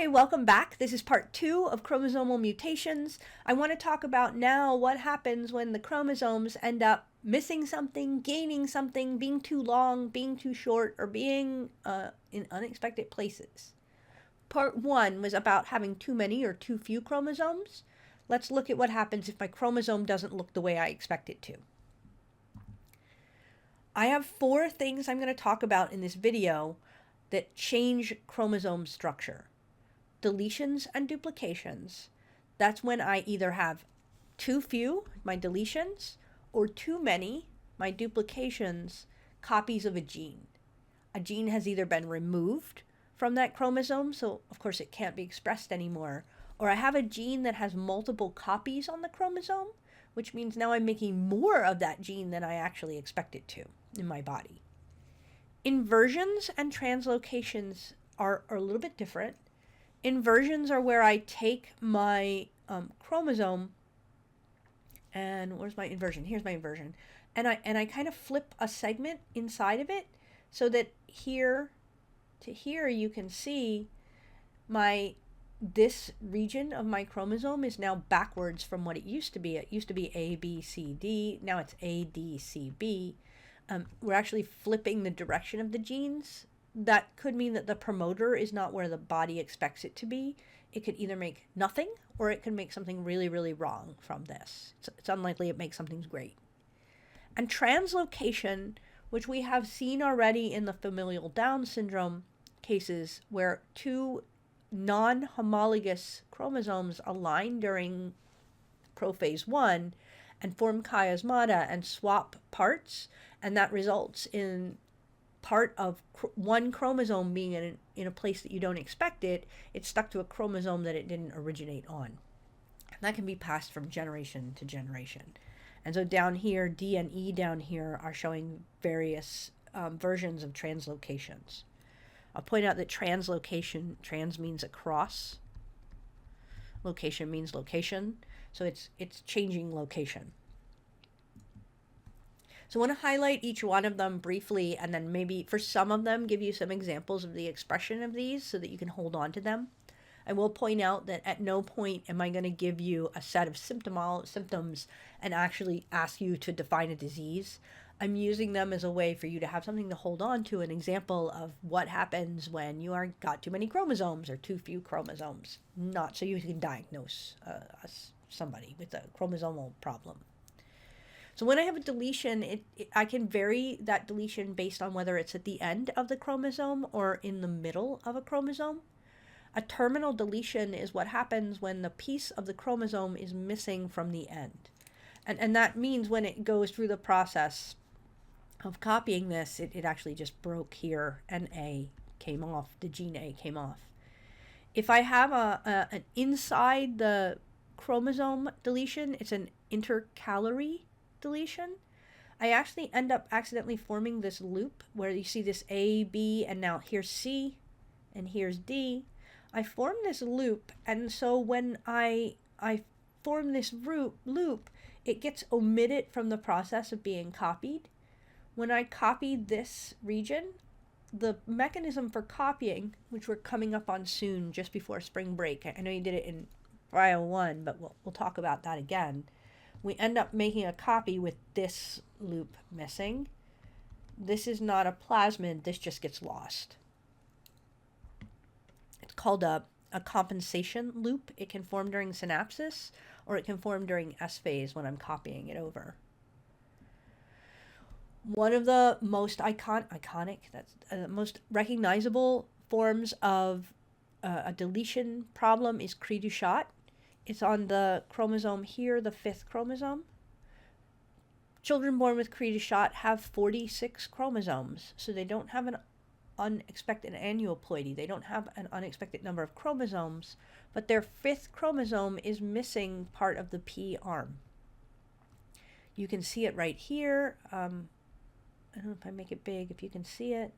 Hi, welcome back. This is part 2 of chromosomal mutations. I want to talk about now what happens when the chromosomes end up missing something, gaining something, being too long, being too short, or being in unexpected places. Part 1 was about having too many or too few chromosomes. Let's look at what happens if my chromosome doesn't look the way I expect it to. I have 4 things I'm going to talk about in this video that change chromosome structure. Deletions and duplications. That's when I either have too few, my deletions, or too many, my duplications, copies of a gene. A gene has either been removed from that chromosome, so of course it can't be expressed anymore, or I have a gene that has multiple copies on the chromosome, which means now I'm making more of that gene than I actually expect it to in my body. Inversions and translocations are a little bit different. Inversions are where I take my chromosome, and where's my inversion? Here's my inversion. And I kind of flip a segment inside of it so that here to here you can see this region of my chromosome is now backwards from what it used to be. It used to be A, B, C, D. Now it's A, D, C, B. We're actually flipping the direction of the genes. That could mean that the promoter is not where the body expects it to be. It could either make nothing or it could make something really, really wrong from this. It's unlikely it makes something great. And translocation, which we have seen already in the familial Down syndrome cases where 2 non-homologous chromosomes align during prophase 1 and form chiasmata and swap parts, and that results in part of one chromosome being in a place that you don't expect it. It's stuck to a chromosome that it didn't originate on. And that can be passed from generation to generation. And so down here, D and E down here are showing various versions of translocations. I'll point out that translocation, trans means across, location means location, so it's changing location. So I want to highlight each one of them briefly, and then maybe for some of them give you some examples of the expression of these so that you can hold on to them. I will point out that at no point am I going to give you a set of symptoms and actually ask you to define a disease. I'm using them as a way for you to have something to hold on to, an example of what happens when you are got too many chromosomes or too few chromosomes, not so you can diagnose somebody with a chromosomal problem. So when I have a deletion, I can vary that deletion based on whether it's at the end of the chromosome or in the middle of a chromosome. A terminal deletion is what happens when the piece of the chromosome is missing from the end. And that means when it goes through the process of copying this, it actually just broke here and A came off, the gene A came off. If I have an inside the chromosome deletion, it's an intercalary deletion. I actually end up accidentally forming this loop where you see this A, B, and now here's C, and here's D. I form this loop, and so when I form this loop, it gets omitted from the process of being copied. When I copy this region, the mechanism for copying, which we're coming up on soon, just before spring break, I know you did it in Bio 1, but we'll talk about that again. We end up making a copy with this loop missing. This is not a plasmid, this just gets lost. It's called a compensation loop. It can form during synapsis, or it can form during S phase when I'm copying it over. One of the most most recognizable forms of a deletion problem is Cri du Chat. It's on the chromosome here, the 5th chromosome. Children born with Cri du Chat have 46 chromosomes, so they don't have an unexpected aneuploidy. They don't have an unexpected number of chromosomes, but their 5th chromosome is missing part of the P arm. You can see it right here. I don't know if I make it big, if you can see it.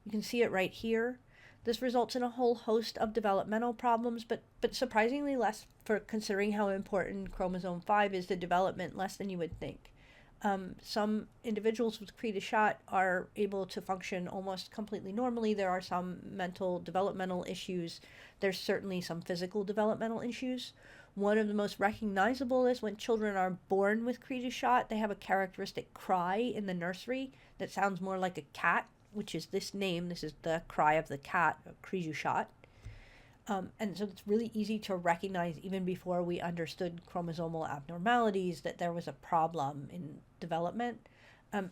You can see it right here. This results in a whole host of developmental problems, but surprisingly less, for considering how important chromosome 5 is to development, less than you would think. Some individuals with Cre du Chat are able to function almost completely normally. There are some mental developmental issues. There's certainly some physical developmental issues. One of the most recognizable is when children are born with Cre du Chat, they have a characteristic cry in the nursery that sounds more like a cat, which is this name. This is the cry of the cat, Cre du Chat. And so it's really easy to recognize, even before we understood chromosomal abnormalities, that there was a problem in development.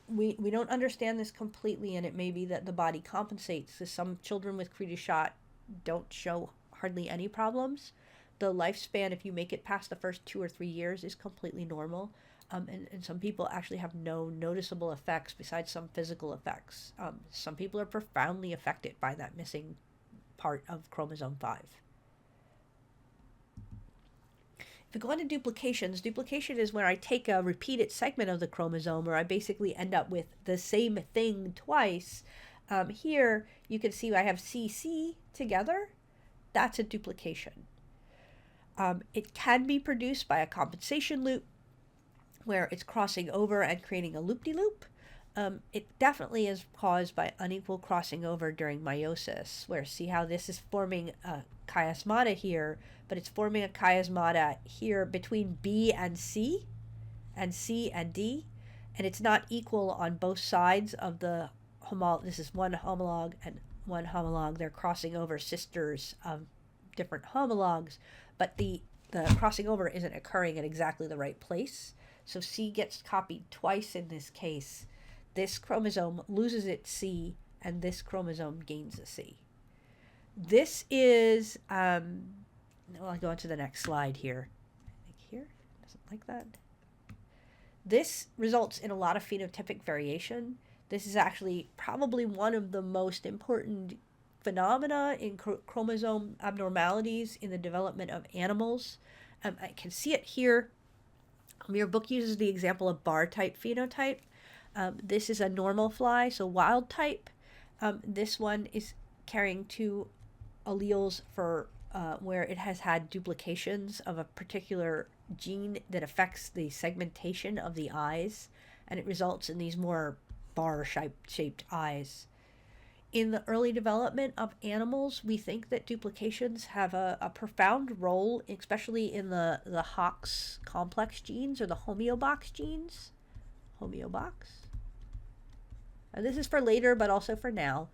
We don't understand this completely, and it may be that the body compensates. So some children with Cre du Chat don't show hardly any problems. The lifespan, if you make it past the first 2 or 3 years, is completely normal. And some people actually have no noticeable effects besides some physical effects. Some people are profoundly affected by that missing part of chromosome 5. If we go on to duplications, duplication is where I take a repeated segment of the chromosome, or I basically end up with the same thing twice. Here you can see I have CC together. That's a duplication. It can be produced by a compensation loop, where it's crossing over and creating a loop-de-loop. It definitely is caused by unequal crossing over during meiosis, where see how this is forming a chiasmata here, but it's forming a chiasmata here between B and C and D, and it's not equal on both sides of the this is one homolog and one homolog. They're crossing over sisters of different homologs, but the crossing over isn't occurring at exactly the right place. So C gets copied twice in this case. This chromosome loses its C, and this chromosome gains a C. This is, I'll go on to the next slide here. I think here, doesn't like that. This results in a lot of phenotypic variation. This is actually probably one of the most important phenomena in chromosome abnormalities in the development of animals. I can see it here. Your book uses the example of bar type phenotype. This is a normal fly, so wild type. This one is carrying 2 alleles for where it has had duplications of a particular gene that affects the segmentation of the eyes, and it results in these more bar-shaped eyes. In the early development of animals, we think that duplications have a profound role, especially in the Hox complex genes or the homeobox genes. Homeobox. This is for later, but also for now.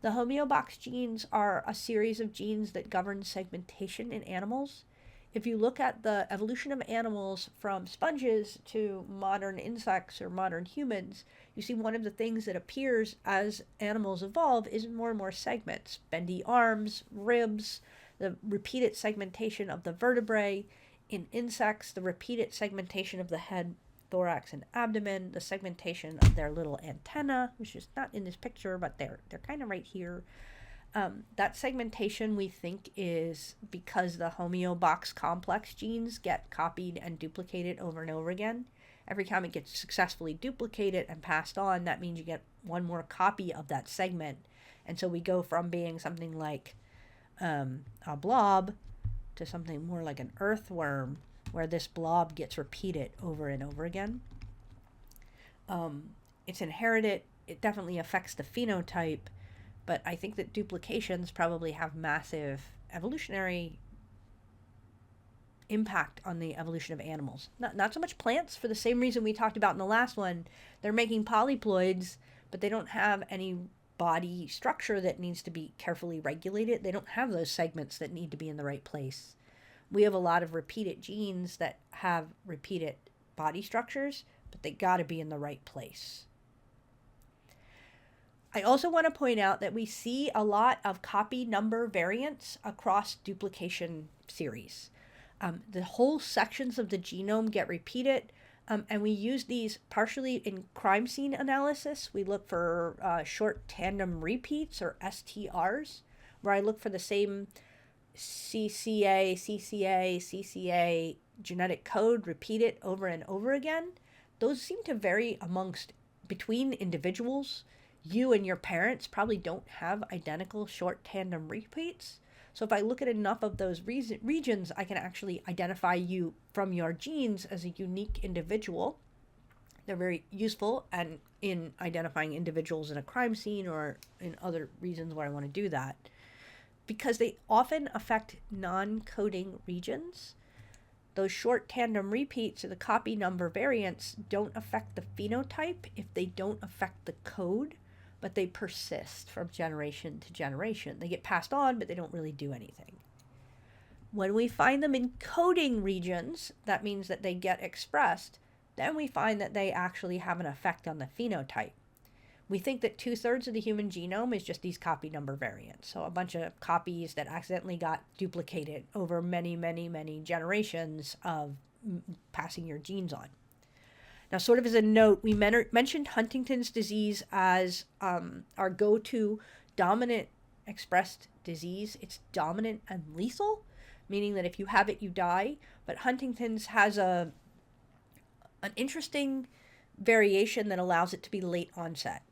The homeobox genes are a series of genes that govern segmentation in animals. If you look at the evolution of animals from sponges to modern insects or modern humans, you see one of the things that appears as animals evolve is more and more segments. Bendy arms, ribs, the repeated segmentation of the vertebrae. In insects, the repeated segmentation of the head, thorax, and abdomen, the segmentation of their little antenna, which is not in this picture, but they're kind of right here. That segmentation, we think, is because the homeobox complex genes get copied and duplicated over and over again. Every time it gets successfully duplicated and passed on, that means you get one more copy of that segment. And so we go from being something like a blob to something more like an earthworm, where this blob gets repeated over and over again. It's inherited. It definitely affects the phenotype, but I think that duplications probably have massive evolutionary impact on the evolution of animals. Not so much plants, for the same reason we talked about in the last one. They're making polyploids, but they don't have any body structure that needs to be carefully regulated. They don't have those segments that need to be in the right place. We have a lot of repeated genes that have repeated body structures, but they got to be in the right place. I also want to point out that we see a lot of copy number variants across duplication series. The whole sections of the genome get repeated, and we use these partially in crime scene analysis. We look for short tandem repeats, or STRs, where I look for the same CCA genetic code repeated over and over again. Those seem to vary between individuals. You and your parents probably don't have identical short tandem repeats. So if I look at enough of those regions, I can actually identify you from your genes as a unique individual. They're very useful and in identifying individuals in a crime scene or in other reasons where I want to do that, because they often affect non-coding regions. Those short tandem repeats or the copy number variants don't affect the phenotype if they don't affect the code, but they persist from generation to generation. They get passed on, but they don't really do anything. When we find them in coding regions, that means that they get expressed, then we find that they actually have an effect on the phenotype. We think that 2/3 of the human genome is just these copy number variants. So a bunch of copies that accidentally got duplicated over many, many, many generations of passing your genes on. Now, sort of as a note, we mentioned Huntington's disease as our go-to dominant expressed disease. It's dominant and lethal, meaning that if you have it, you die. But Huntington's has an interesting variation that allows it to be late onset.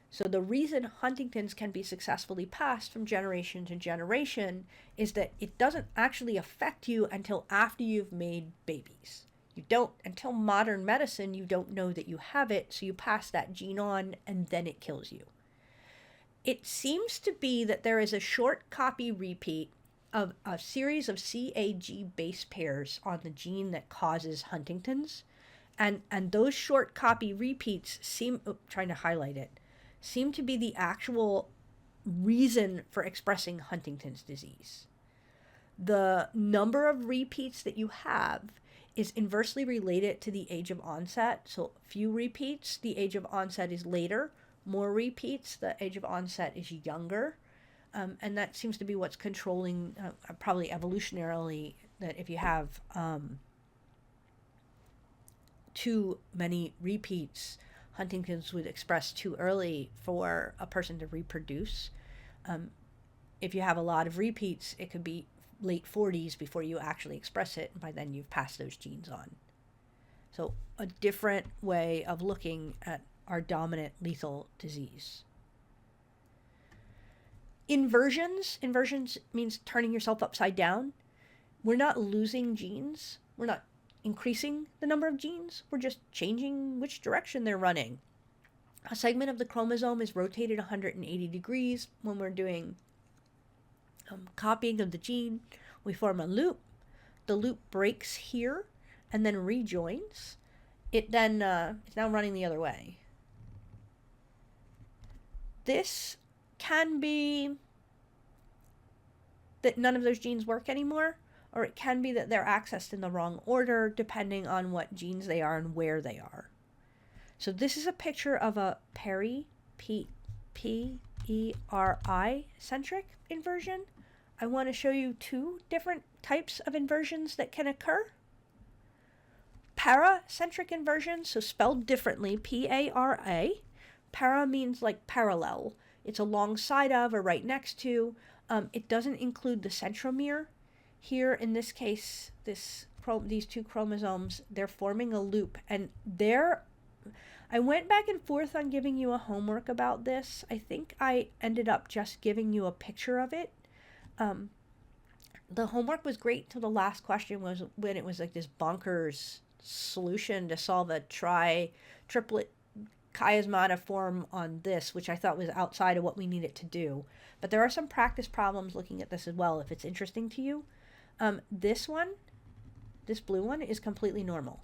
So the reason Huntington's can be successfully passed from generation to generation is that it doesn't actually affect you until after you've made babies. You don't, until modern medicine, you don't know that you have it, so you pass that gene on and then it kills you. It seems to be that there is a short copy repeat of a series of CAG base pairs on the gene that causes Huntington's. And those short copy repeats seem to be the actual reason for expressing Huntington's disease. The number of repeats that you have is inversely related to the age of onset. So few repeats, the age of onset is later. More repeats, the age of onset is younger. And that seems to be what's controlling, probably evolutionarily, that if you have too many repeats, Huntington's would express too early for a person to reproduce. If you have a lot of repeats, it could be late 40s before you actually express it, and by then you've passed those genes on. So a different way of looking at our dominant lethal disease. Inversions means turning yourself upside down. We're not losing genes. We're not increasing the number of genes. We're just changing which direction they're running. A segment of the chromosome is rotated 180 degrees when we're doing copying of the gene. We form a loop. The loop breaks here and then rejoins. It then is now running the other way. This can be that none of those genes work anymore, or it can be that they're accessed in the wrong order depending on what genes they are and where they are. So this is a picture of a Peri, P-E-R-I centric inversion. I want to show you two different types of inversions that can occur. Paracentric inversion, so spelled differently, P-A-R-A. Para means like parallel. It's alongside of or right next to. It doesn't include the centromere. Here, in this case, these two chromosomes, they're forming a loop. And I went back and forth on giving you a homework about this. I think I ended up just giving you a picture of it. The homework was great till the last question was when it was like this bonkers solution to solve a triplet chiasmatiform on this, which I thought was outside of what we needed to do. But there are some practice problems looking at this as well, if it's interesting to you. This blue one is completely normal.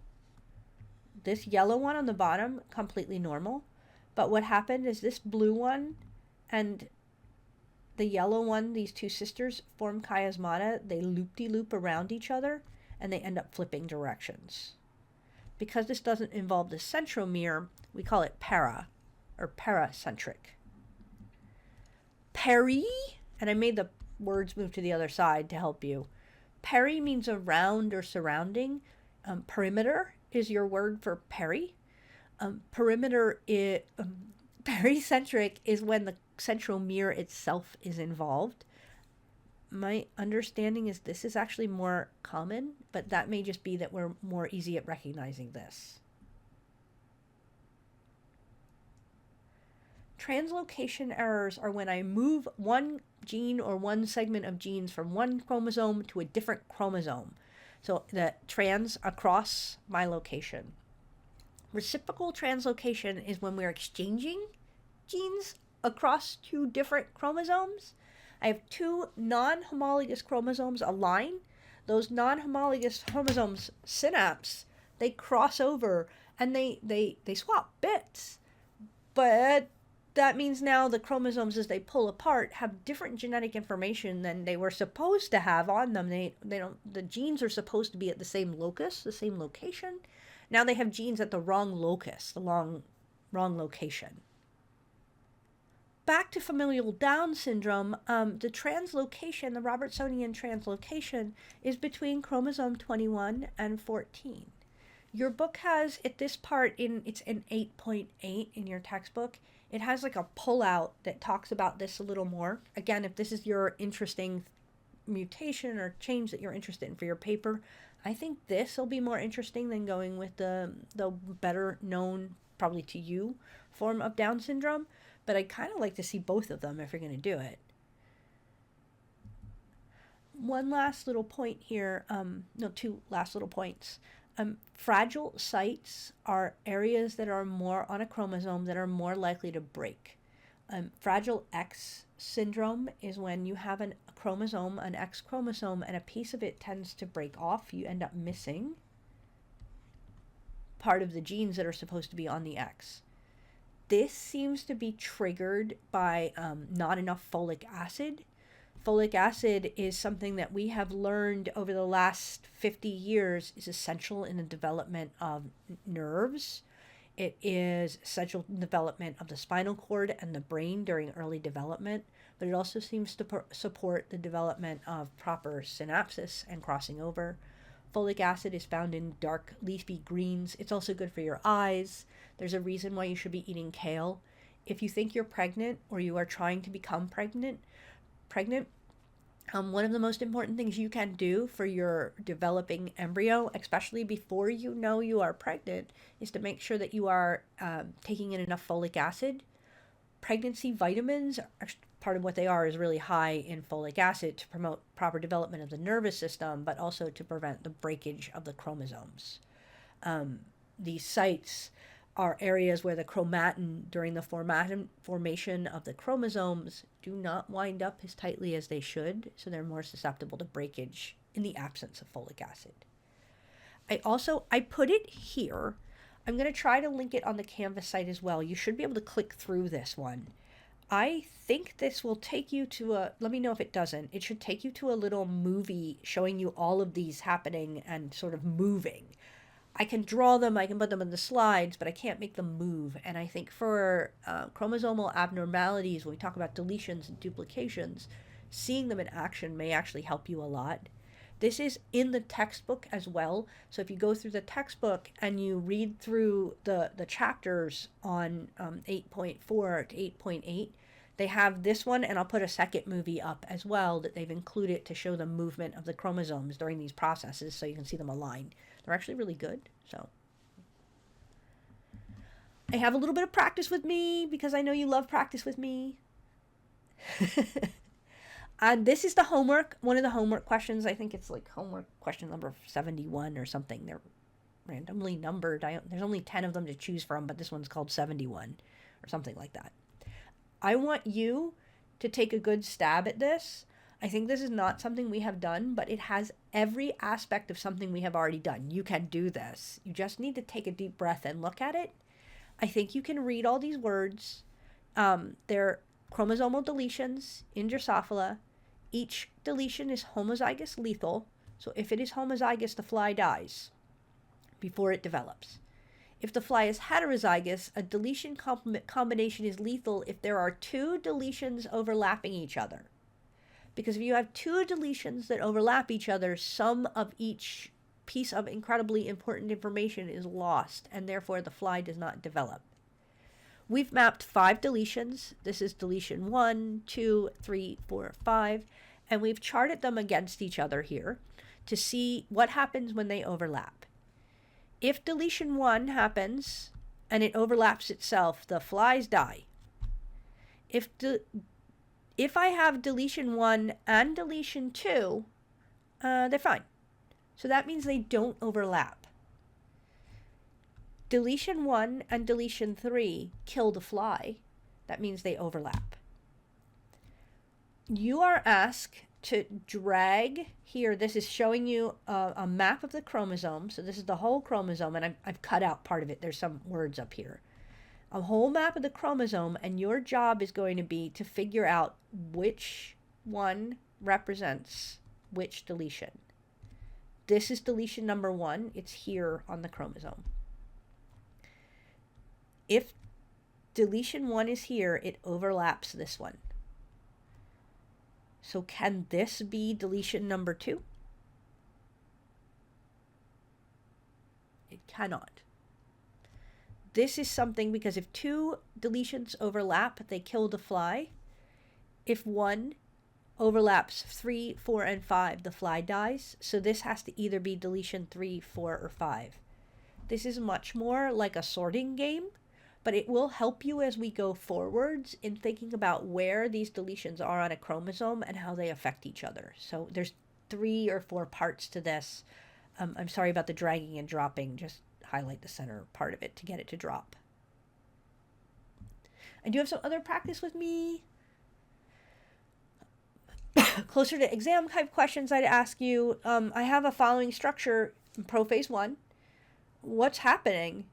This yellow one on the bottom, completely normal. But what happened is this blue one and the yellow one, these two sisters, form chiasmata. They loop-de-loop around each other, and they end up flipping directions. Because this doesn't involve the centromere, we call it para, or paracentric. Peri, and I made the words move to the other side to help you. Peri means around or surrounding. Perimeter is your word for peri. Pericentric is when the centromere itself is involved. My understanding is this is actually more common, but that may just be that we're more easy at recognizing this. Translocation errors are when I move one gene or one segment of genes from one chromosome to a different chromosome. So the trans across my location. Reciprocal translocation is when we're exchanging genes across two different chromosomes. I have two non-homologous chromosomes align. Those non-homologous chromosomes synapse, they cross over and they swap bits. But that means now the chromosomes, as they pull apart, have different genetic information than they were supposed to have on them. They don't, the genes are supposed to be at the same locus, the same location. Now they have genes at the wrong locus, the wrong location. Back to familial Down syndrome, the translocation, the Robertsonian translocation, is between chromosome 21 and 14. Your book has, at this part, it's in 8.8 in your textbook, it has like a pullout that talks about this a little more. Again, if this is your interesting mutation or change that you're interested in for your paper, I think this will be more interesting than going with the better known, probably to you, form of Down syndrome. But I'd kind of like to see both of them if you're going to do it. One last little point here, two last little points. Fragile sites are areas that are more on a chromosome that are more likely to break. Fragile X syndrome is when you have a chromosome, an X chromosome, and a piece of it tends to break off. You end up missing part of the genes that are supposed to be on the X. This seems to be triggered by not enough folic acid. Folic acid is something that we have learned over the last 50 years is essential in the development of nerves. It is essential in the development of the spinal cord and the brain during early development, but it also seems to support the development of proper synapses and crossing over. Folic acid is found in dark leafy greens. It's also good for your eyes. There's a reason why you should be eating kale. If you think you're pregnant or you are trying to become pregnant, one of the most important things you can do for your developing embryo, especially before you know you are pregnant, is to make sure that you are taking in enough folic acid. Pregnancy vitamins, part of what they are is really high in folic acid to promote proper development of the nervous system, but also to prevent the breakage of the chromosomes. These sites are areas where the chromatin during the formation of the chromosomes do not wind up as tightly as they should, so they're more susceptible to breakage in the absence of folic acid. I put it here. I'm going to try to link it on the Canvas site as well. You should be able to click through this one. I think this will take you to let me know if it doesn't. It should take you to a little movie showing you all of these happening and sort of moving. I can draw them, I can put them in the slides, but I can't make them move. And I think for chromosomal abnormalities, when we talk about deletions and duplications, seeing them in action may actually help you a lot. This is in the textbook as well. So if you go through the textbook and you read through the chapters on 8.4 to 8.8, they have this one, and I'll put a second movie up as well that they've included to show the movement of the chromosomes during these processes so you can see them aligned. They're actually really good. So I have a little bit of practice with me because I know you love practice with me. And this is the homework, one of the homework questions. I think it's like homework question number 71 or something. They're randomly numbered. There's only 10 of them to choose from, but this one's called 71 or something like that. I want you to take a good stab at this. I think this is not something we have done, but it has every aspect of something we have already done. You can do this. You just need to take a deep breath and look at it. I think you can read all these words. They're chromosomal deletions in Drosophila. Each deletion is homozygous lethal. So if it is homozygous, the fly dies before it develops. If the fly is heterozygous, a deletion combination is lethal if there are two deletions overlapping each other. Because if you have two deletions that overlap each other, some of each piece of incredibly important information is lost, and therefore the fly does not develop. We've mapped 5 deletions. This is deletion 1, 2, 3, 4, 5, and we've charted them against each other here to see what happens when they overlap. If deletion 1 happens and it overlaps itself, the flies die. If I have deletion 1 and deletion 2, they're fine. So that means they don't overlap. Deletion 1 and deletion 3 kill the fly. That means they overlap. You are asked to drag here. This is showing you a map of the chromosome. So this is the whole chromosome, and I've cut out part of it. There's some words up here. A whole map of the chromosome, and your job is going to be to figure out which one represents which deletion. This is deletion number 1. It's here on the chromosome. If deletion 1 is here, it overlaps this one. So can this be deletion number 2? It cannot. This is something because if 2 deletions overlap, they kill the fly. If 1 overlaps 3, 4, and 5, the fly dies. So this has to either be deletion 3, 4, or 5. This is much more like a sorting game, but it will help you as we go forwards in thinking about where these deletions are on a chromosome and how they affect each other. So there's 3 or 4 parts to this. I'm sorry about the dragging and dropping. Just highlight the center part of it to get it to drop. I do have some other practice with me. Closer to exam type questions I'd ask you. I have a following structure in prophase 1. What's happening?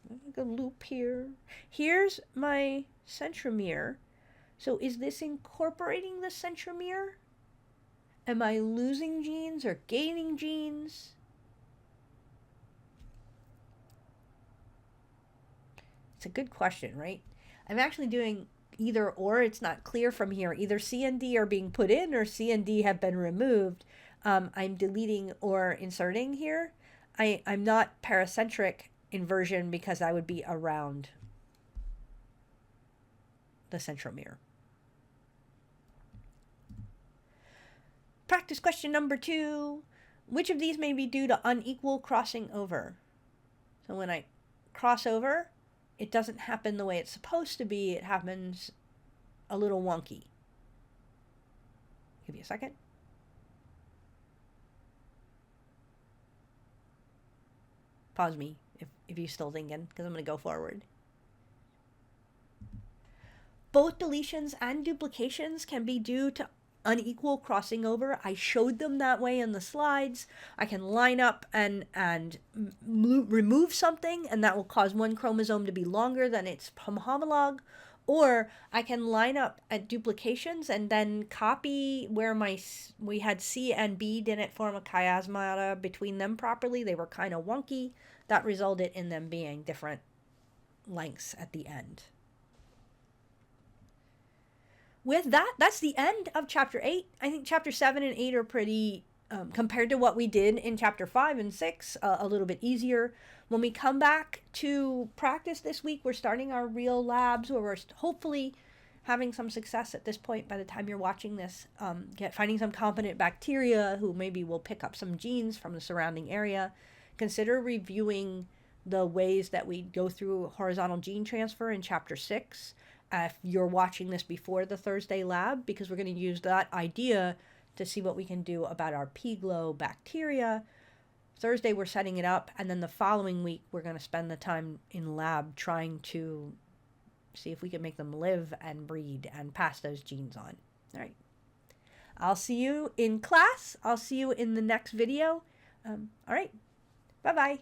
Like a loop here. Here's my centromere. So is this incorporating the centromere? Am I losing genes or gaining genes? It's a good question, right? I'm actually doing either or. It's not clear from here. Either C and D are being put in or C and D have been removed. I'm deleting or inserting here. I'm not paracentric inversion because I would be around the centromere. Practice question number 2. Which of these may be due to unequal crossing over? So when I cross over, it doesn't happen the way it's supposed to be. It happens a little wonky. Give you a second. Pause me if you're still thinking, because I'm going to go forward. Both deletions and duplications can be due to unequal crossing over. I showed them that way in the slides. I can line up and remove something, and that will cause one chromosome to be longer than its homologue. Or I can line up at duplications and then copy where we had C and B didn't form a chiasmata between them properly. They were kind of wonky. That resulted in them being different lengths at the end. With that, that's the end of chapter 8. I think chapter 7 and 8 are pretty, compared to what we did in chapter 5 and 6, a little bit easier. When we come back to practice this week, we're starting our real labs where we're hopefully having some success at this point by the time you're watching this, finding some competent bacteria who maybe will pick up some genes from the surrounding area. Consider reviewing the ways that we go through horizontal gene transfer in chapter 6. If you're watching this before the Thursday lab, because we're going to use that idea to see what we can do about our P-Glow bacteria. Thursday, we're setting it up, and then the following week, we're going to spend the time in lab trying to see if we can make them live and breed and pass those genes on. All right. I'll see you in class. I'll see you in the next video. All right. Bye-bye.